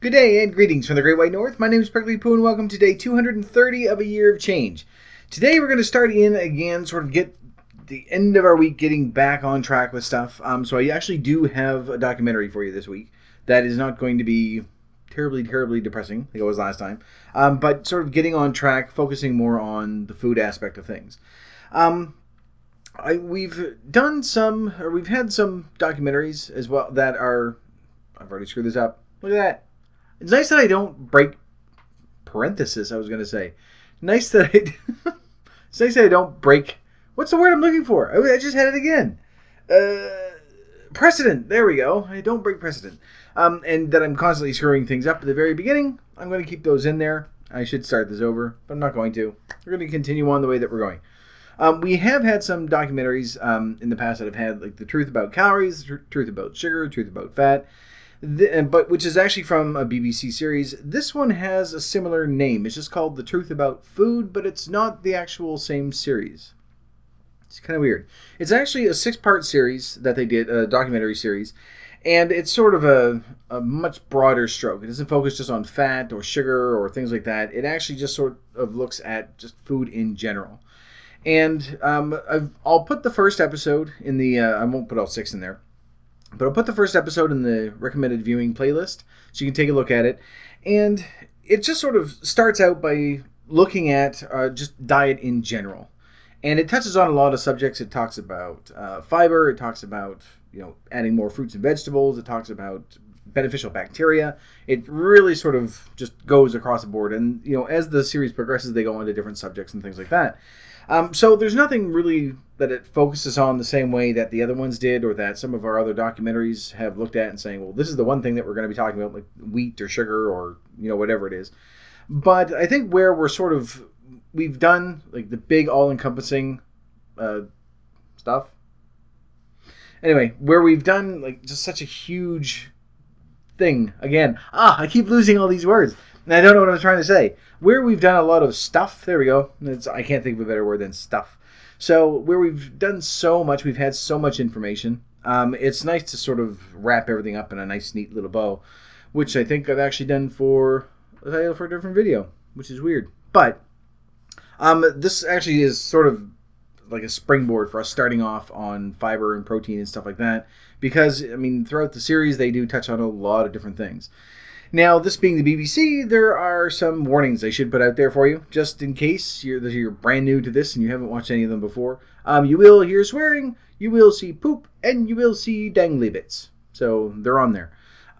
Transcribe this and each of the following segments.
Good day and greetings from the Great White North. My name is Prickly Poo and welcome to day 230 of a year of change. Today we're going to start in again, sort of get the end of our week getting back on track with stuff. So I actually do have a documentary for you this week that is not going to be terribly depressing like it was last time, but sort of getting on track, focusing more on the food aspect of things. We've had some documentaries as well that are, I've already screwed this up. Look at that. It's nice that I don't break parenthesis, I was going to say. It's nice that I don't break... What's the word I'm looking for? I just had it again. Precedent. There we go. I don't break precedent. And that I'm constantly screwing things up at the very beginning. I'm going to keep those in there. I should start this over, but I'm not going to. We're going to continue on the way that we're going. We have had some documentaries in the past that have had like the truth about calories, the truth about sugar, the truth about fat, but which is actually from a BBC series. This one has a similar name. It's just called The Truth About Food, but it's not the actual same series. It's kind of weird. It's actually a 6-part series that they did, a documentary series, and it's sort of a much broader stroke. It doesn't focus just on fat or sugar or things like that. It actually just sort of looks at just food in general. And I'll put the first episode in the, I won't put all 6 in there, but I'll put the first episode in the recommended viewing playlist so you can take a look at it. And it just sort of starts out by looking at just diet in general. And it touches on a lot of subjects. It talks about fiber. It talks about, adding more fruits and vegetables. It talks about beneficial bacteria. It really sort of just goes across the board. And, as the series progresses, they go into different subjects and things like that. So there's nothing really that it focuses on the same way that the other ones did, or that some of our other documentaries have looked at and saying, well, this is the one thing that we're going to be talking about, like wheat or sugar or, whatever it is. But I think where we've done like the big all-encompassing stuff. Anyway, where we've done like just such a huge thing. Again, I keep losing all these words. And I don't know what I'm trying to say. Where we've done a lot of stuff, there we go. I can't think of a better word than stuff. So where we've done so much, we've had so much information. It's nice to sort of wrap everything up in a nice, neat little bow, which I think I've actually done for a title for a different video, which is weird. But this actually is sort of like a springboard for us starting off on fiber and protein and stuff like that. Because, throughout the series, they do touch on a lot of different things. Now, this being the BBC, there are some warnings I should put out there for you, just in case you're brand new to this and you haven't watched any of them before. You will hear swearing, you will see poop, and you will see dangly bits. So, they're on there.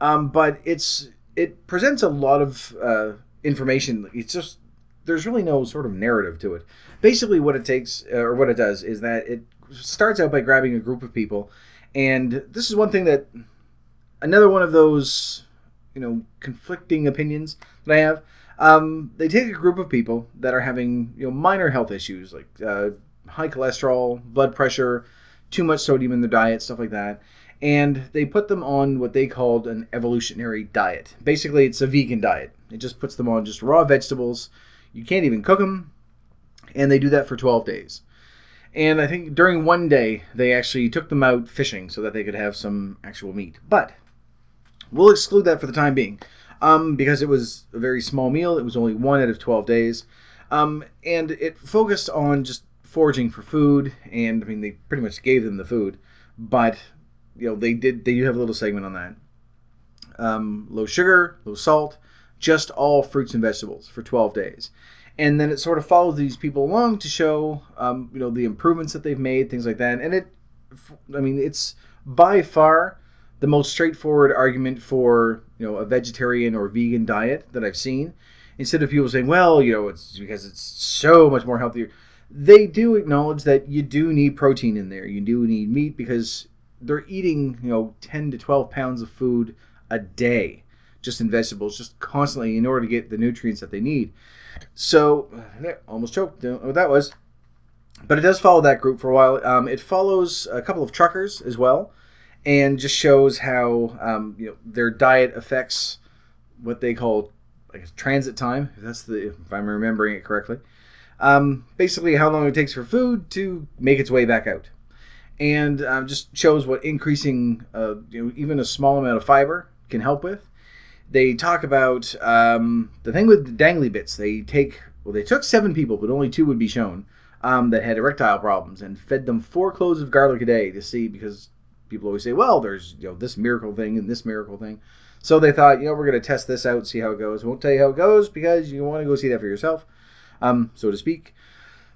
But it presents a lot of information. It's just, there's really no sort of narrative to it. Basically, what it takes, or what it does, is that it starts out by grabbing a group of people. And this is one thing that, another one of those... conflicting opinions that I have. They take a group of people that are having, minor health issues like high cholesterol, blood pressure, too much sodium in their diet, stuff like that, and they put them on what they called an evolutionary diet. Basically, it's a vegan diet. It just puts them on just raw vegetables. You can't even cook them, and they do that for 12 days. And I think during one day, they actually took them out fishing so that they could have some actual meat. But we'll exclude that for the time being, because it was a very small meal. It was only 1 out of 12 days, and it focused on just foraging for food. And they pretty much gave them the food, but they do have a little segment on that. Low sugar, low salt, just all fruits and vegetables for 12 days, and then it sort of follows these people along to show the improvements that they've made, things like that. And it's by far the most straightforward argument for a vegetarian or vegan diet that I've seen. Instead of people saying, well, it's because it's so much more healthier. They do acknowledge that you do need protein in there. You do need meat because they're eating 10 to 12 pounds of food a day, just in vegetables, just constantly in order to get the nutrients that they need. So, almost choked. Don't know what that was. But it does follow that group for a while. It follows a couple of truckers as well, and just shows how their diet affects what they call transit time, if I'm remembering it correctly. Basically, how long it takes for food to make its way back out, and just shows what increasing even a small amount of fiber can help with. They talk about the thing with the dangly bits. They took 7 people, but only 2 would be shown, that had erectile problems, and fed them 4 cloves of garlic a day to see, because people always say, well, there's this miracle thing and this miracle thing. So they thought, we're going to test this out, see how it goes. Won't tell you how it goes because you want to go see that for yourself, so to speak.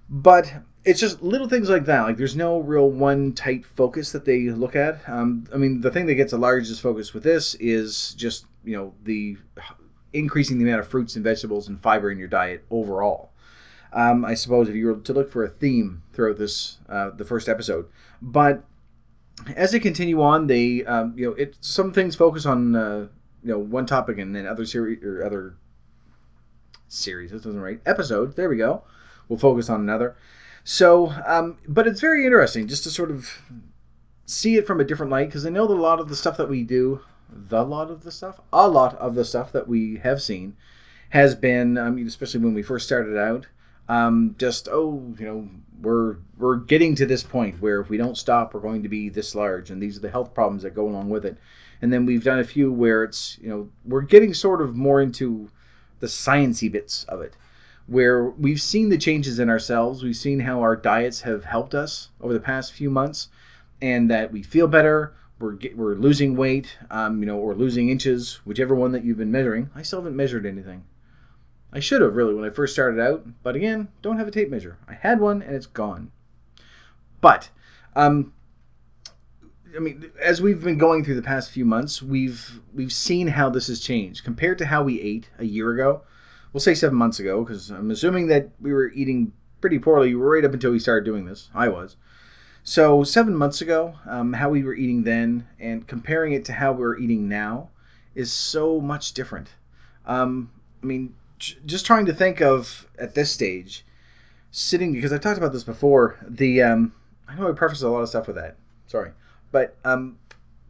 But it's just little things like that. Like, there's no real one tight focus that they look at. The thing that gets the largest focus with this is just, the increasing the amount of fruits and vegetables and fiber in your diet overall. I suppose if you were to look for a theme throughout this, the first episode. But as they continue on, they, some things focus on, one topic, and then other series, this doesn't right, episodes, there we go, we'll focus on another. So, but it's very interesting just to sort of see it from a different light, because I know that a lot of the stuff that we do, a lot of the stuff that we have seen has been, especially when we first started out, we're getting to this point where if we don't stop, we're going to be this large, and these are the health problems that go along with it. And then we've done a few where it's, we're getting sort of more into the sciencey bits of it, where we've seen the changes in ourselves. We've seen how our diets have helped us over the past few months, and that we feel better. We're losing weight, or losing inches, whichever one that you've been measuring. I still haven't measured anything. I should have, really, when I first started out. But again, don't have a tape measure. I had one, and it's gone. But, as we've been going through the past few months, we've seen how this has changed. Compared to how we ate a year ago, we'll say 7 months ago, because I'm assuming that we were eating pretty poorly right up until we started doing this. I was. So 7 months ago, how we were eating then and comparing it to how we're eating now is so much different. Just trying to think of, at this stage, sitting, because I talked about this before, I know I prefaced a lot of stuff with that, sorry, but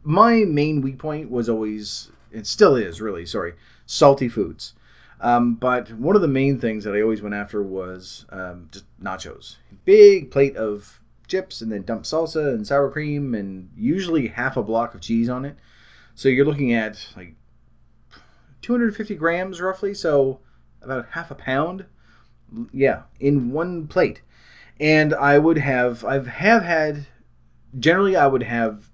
my main weak point was always, it still is really, salty foods. But one of the main things that I always went after was just nachos. Big plate of chips, and then dump salsa and sour cream, and usually half a block of cheese on it. So you're looking at like 250 grams roughly, so about half a pound, in one plate. And I would have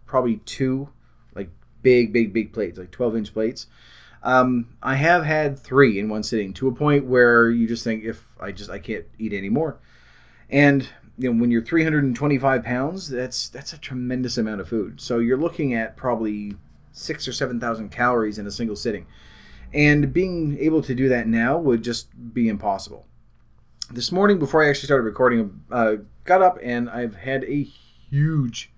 probably 2 like big plates, like 12-inch plates. I have had 3 in one sitting, to a point where you just think, I can't eat anymore. And when you're 325 pounds, that's a tremendous amount of food. So you're looking at probably 6,000 or 7,000 calories in a single sitting. And being able to do that now would just be impossible. This morning, before I actually started recording, got up and I've had a huge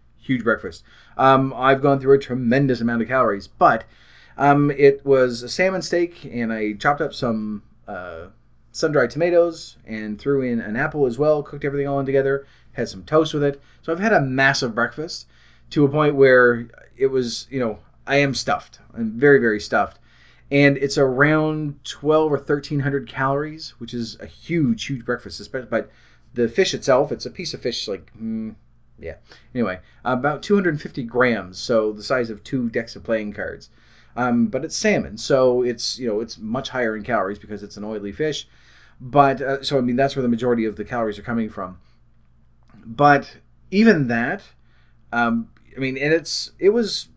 breakfast. I've gone through a tremendous amount of calories, but it was a salmon steak, and I chopped up some sun-dried tomatoes and threw in an apple as well, cooked everything all in together, had some toast with it. So I've had a massive breakfast, to a point where it was, I am stuffed. I'm very, very stuffed. And it's around 1,200 or 1,300 calories, which is a huge breakfast. But the fish itself, it's a piece of fish, Anyway, about 250 grams, so the size of 2 decks of playing cards. But it's salmon, so it's much higher in calories because it's an oily fish. But that's where the majority of the calories are coming from. But even that, it was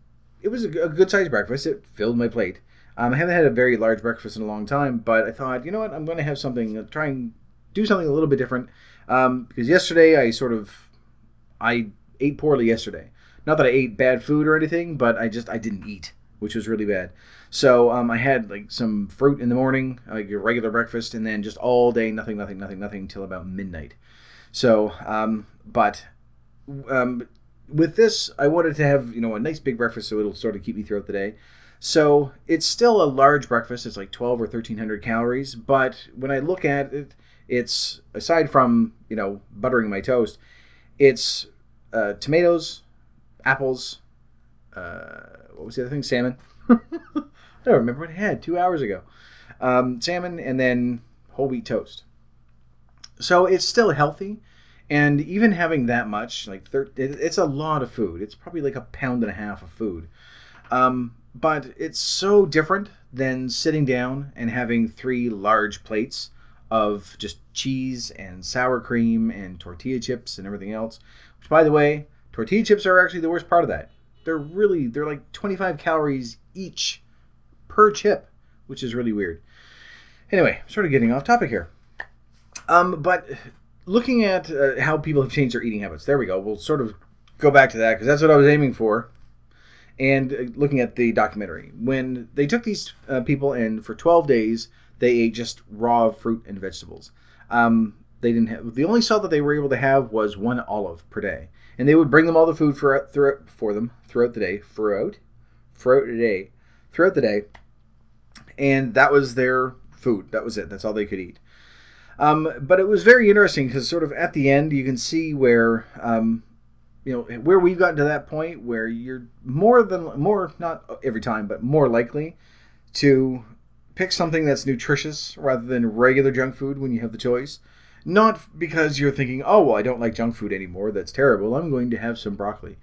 a good sized breakfast. It filled my plate. I haven't had a very large breakfast in a long time, but I thought, you know what, I'm going to have something, try and do something a little bit different. Because yesterday I ate poorly yesterday. Not that I ate bad food or anything, but I didn't eat, which was really bad. So I had like some fruit in the morning, like a regular breakfast, and then just all day nothing until about midnight. So, with this, I wanted to have a nice big breakfast, so it'll sort of keep me throughout the day. So it's still a large breakfast. It's like 1,200 or 1,300 calories. But when I look at it, it's, aside from buttering my toast, it's tomatoes, apples. What was the other thing? Salmon. I don't remember what I had 2 hours ago. Salmon, and then whole wheat toast. So it's still healthy, and even having that much, it's a lot of food. It's probably like 1.5 pounds of food. But it's so different than sitting down and having 3 large plates of just cheese and sour cream and tortilla chips and everything else. Which, by the way, tortilla chips are actually the worst part of that. They're like 25 calories each per chip, which is really weird. Anyway, sort of getting off topic here. But looking at how people have changed their eating habits, there we go. We'll sort of go back to that because that's what I was aiming for. And looking at the documentary, when they took these people and for 12 days, they ate just raw fruit and vegetables. They didn't have, the only salt that they were able to have was 1 olive per day. And they would bring them all the food for them throughout the day. And that was their food. That was it. That's all they could eat. But it was very interesting because sort of at the end, you can see where, where we've gotten to that point where you're not every time, but more likely to pick something that's nutritious rather than regular junk food when you have the choice. Not because you're thinking, oh, well, I don't like junk food anymore. That's terrible. I'm going to have some broccoli.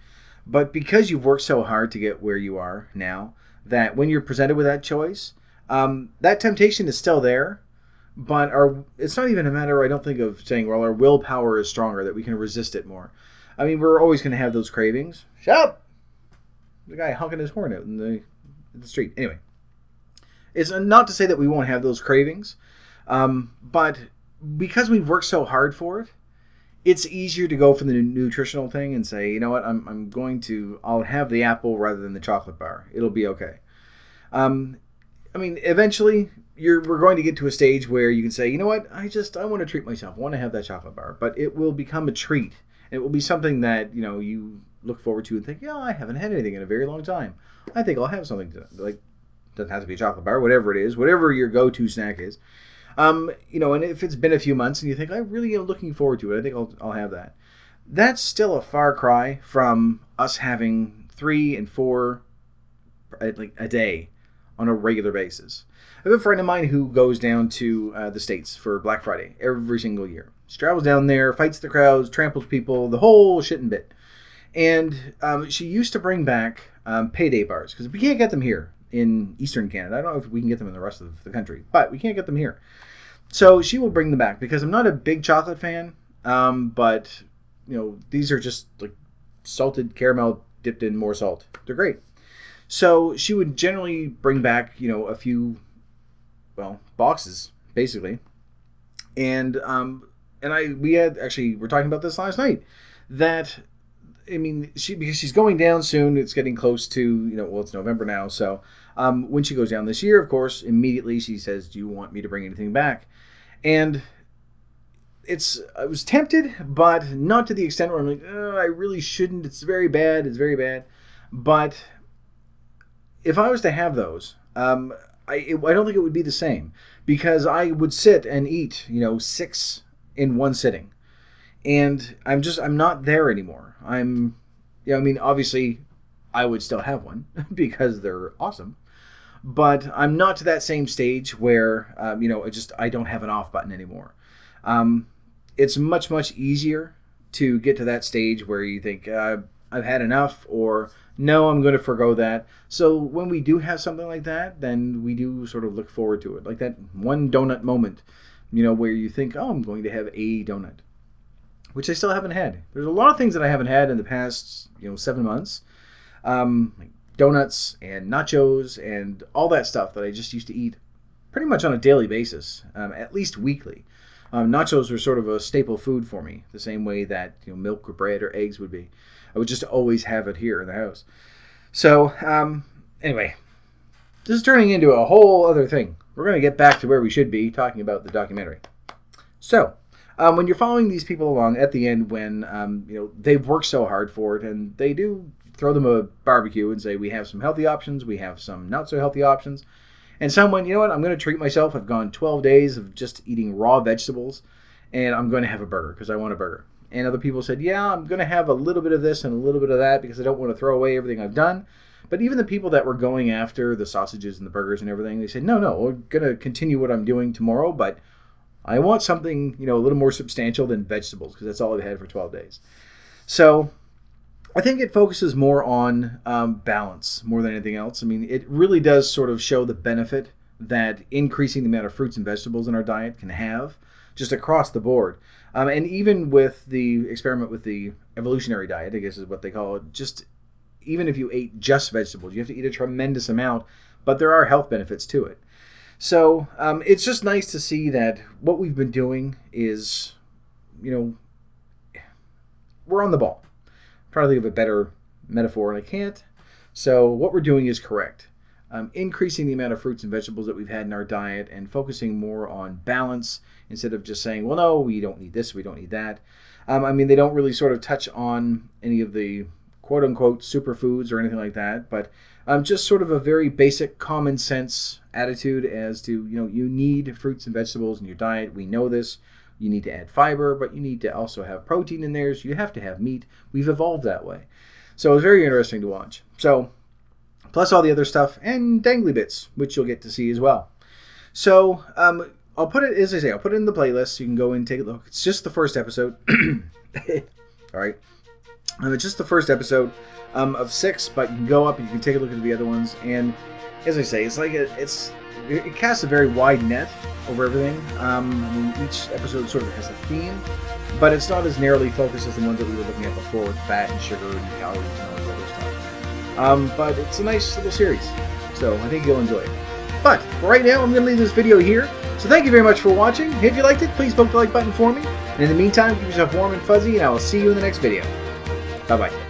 But because you've worked so hard to get where you are now, that when you're presented with that choice, that temptation is still there. But it's not even a matter, I don't think, of saying, well, our willpower is stronger, that we can resist it more. I mean, we're always going to have those cravings. Shut up! The guy honking his horn out in the street. Anyway, it's not to say that we won't have those cravings, but because we've worked so hard for it, it's easier to go for the nutritional thing and say, you know what, I'll have the apple rather than the chocolate bar. It'll be okay. I mean, eventually, we're going to get to a stage where you can say, you know what, I want to treat myself. I want to have that chocolate bar. But it will become a treat. It will be something that, you look forward to and think, yeah, I haven't had anything in a very long time. I think I'll have something doesn't have to be a chocolate bar, whatever it is, whatever your go-to snack is. And if it's been a few months and you think, I really am looking forward to it, I think I'll have that. That's still a far cry from us having 3 and 4 a day on a regular basis. I have a friend of mine who goes down to the States for Black Friday every single year. She travels down there, fights the crowds, tramples people, the whole shit and bit. And she used to bring back payday bars, because we can't get them here in Eastern Canada. I don't know if we can get them in the rest of the country, but we can't get them here. So she will bring them back, because I'm not a big chocolate fan, but these are just like salted caramel dipped in more salt. They're great. So she would generally bring back, a few, boxes, basically. And we're talking about this last night, that, because she's going down soon, it's getting close to, it's November now. So when she goes down this year, of course, immediately she says, do you want me to bring anything back? And I was tempted, but not to the extent where I'm like, oh, I really shouldn't. It's very bad. It's very bad. But if I was to have those, I don't think it would be the same, because I would sit and eat, 6 in one sitting, and I'm not there anymore. Obviously I would still have one because they're awesome, but I'm not to that same stage where, I don't have an off button anymore. It's much, much easier to get to that stage where you think, I've had enough, or no, I'm going to forgo that. So when we do have something like that, then we do sort of look forward to it. Like that one donut moment, where you think, oh, I'm going to have a donut, which I still haven't had. There's a lot of things that I haven't had in the past, 7 months. Like donuts and nachos and all that stuff that I just used to eat pretty much on a daily basis, at least weekly. Nachos were sort of a staple food for me, the same way that milk or bread or eggs would be. I would just always have it here in the house. So, anyway, this is turning into a whole other thing. We're going to get back to where we should be, talking about the documentary. So, when you're following these people along at the end, when they've worked so hard for it, and they do throw them a barbecue and say, we have some healthy options, we have some not so healthy options. And someone, you know what, I'm going to treat myself. I've gone 12 days of just eating raw vegetables, and I'm going to have a burger because I want a burger. And other people said, yeah, I'm going to have a little bit of this and a little bit of that because I don't want to throw away everything I've done. But even the people that were going after the sausages and the burgers and everything, they said, no, we're going to continue what I'm doing tomorrow, but I want something, a little more substantial than vegetables, because that's all I've had for 12 days. So I think it focuses more on balance more than anything else. I mean, it really does sort of show the benefit that increasing the amount of fruits and vegetables in our diet can have just across the board. And even with the experiment with the evolutionary diet, I guess is what they call it, just even if you ate just vegetables, you have to eat a tremendous amount, but there are health benefits to it. So it's just nice to see that what we've been doing is, you know, we're on the ball. I'm trying to think of a better metaphor, and I can't. So what we're doing is correct. Increasing the amount of fruits and vegetables that we've had in our diet and focusing more on balance instead of just saying, well, no, we don't need this, we don't need that. I mean, they don't really sort of touch on any of the quote-unquote superfoods or anything like that, but just sort of a very basic common sense attitude as to, you know, you need fruits and vegetables in your diet. We know this. You need to add fiber, but you need to also have protein in there, so you have to have meat. We've evolved that way. So it was very interesting to watch. So, plus all the other stuff and dangly bits, which you'll get to see as well. So, I'll put it, as I say, I'll put it in the playlist so you can go and take a look. It's just the first episode. All right. It's just the first episode of 6, but you can go up and you can take a look at the other ones. And as I say, it's like it casts a very wide net over everything. I mean, each episode sort of has a theme, but it's not as narrowly focused as the ones that we were looking at before with fat and sugar and calories and all this other stuff. But it's a nice little series, so I think you'll enjoy it. But for right now, I'm going to leave this video here. So thank you very much for watching. If you liked it, please poke the like button for me. And in the meantime, keep yourself warm and fuzzy, and I will see you in the next video. Bye-bye.